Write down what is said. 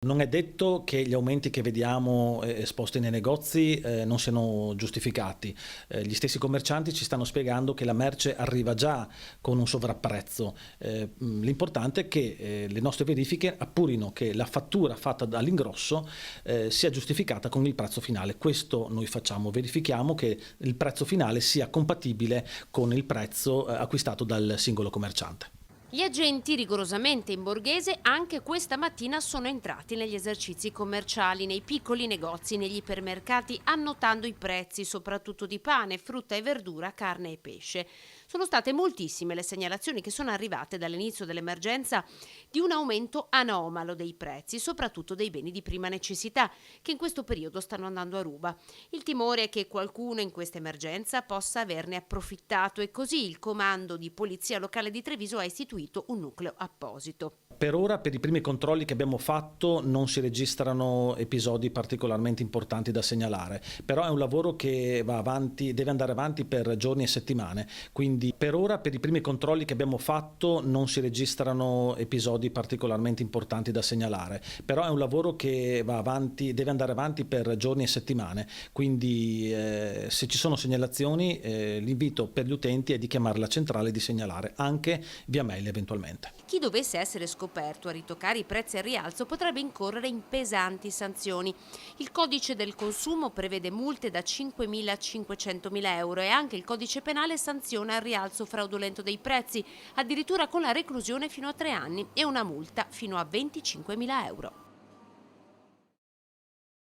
Non è detto che gli aumenti che vediamo esposti nei negozi non siano giustificati. Gli stessi commercianti ci stanno spiegando che la merce arriva già con un sovrapprezzo. L'importante è che le nostre verifiche appurino che la fattura fatta dall'ingrosso sia giustificata con il prezzo finale. Questo noi facciamo, verifichiamo che il prezzo finale sia compatibile con il prezzo acquistato dal singolo commerciante. Gli agenti, rigorosamente in borghese, anche questa mattina sono entrati negli esercizi commerciali, nei piccoli negozi, negli ipermercati, annotando i prezzi, soprattutto di pane, frutta e verdura, carne e pesce. Sono state moltissime le segnalazioni che sono arrivate dall'inizio dell'emergenza di un aumento anomalo dei prezzi, soprattutto dei beni di prima necessità, che in questo periodo stanno andando a ruba. Il timore è che qualcuno in questa emergenza possa averne approfittato e così il comando di polizia locale di Treviso ha istituito un nucleo apposito. Per ora, per i primi controlli che abbiamo fatto, non si registrano episodi particolarmente importanti da segnalare, però è un lavoro che va avanti, deve andare avanti per giorni e settimane, quindi per ora, per i primi controlli che abbiamo fatto, non si registrano episodi particolarmente importanti da segnalare, però è un lavoro che va avanti, deve andare avanti per giorni e settimane, quindi se ci sono segnalazioni, l'invito per gli utenti è di chiamare la centrale e di segnalare, anche via mail eventualmente. Chi dovesse essere scoperto a ritoccare i prezzi al rialzo potrebbe incorrere in pesanti sanzioni. Il codice del consumo prevede multe da 5.000 a 500.000 euro e anche il codice penale sanziona il rialzo fraudolento dei prezzi, addirittura con la reclusione fino a 3 anni e una multa fino a 25.000 euro.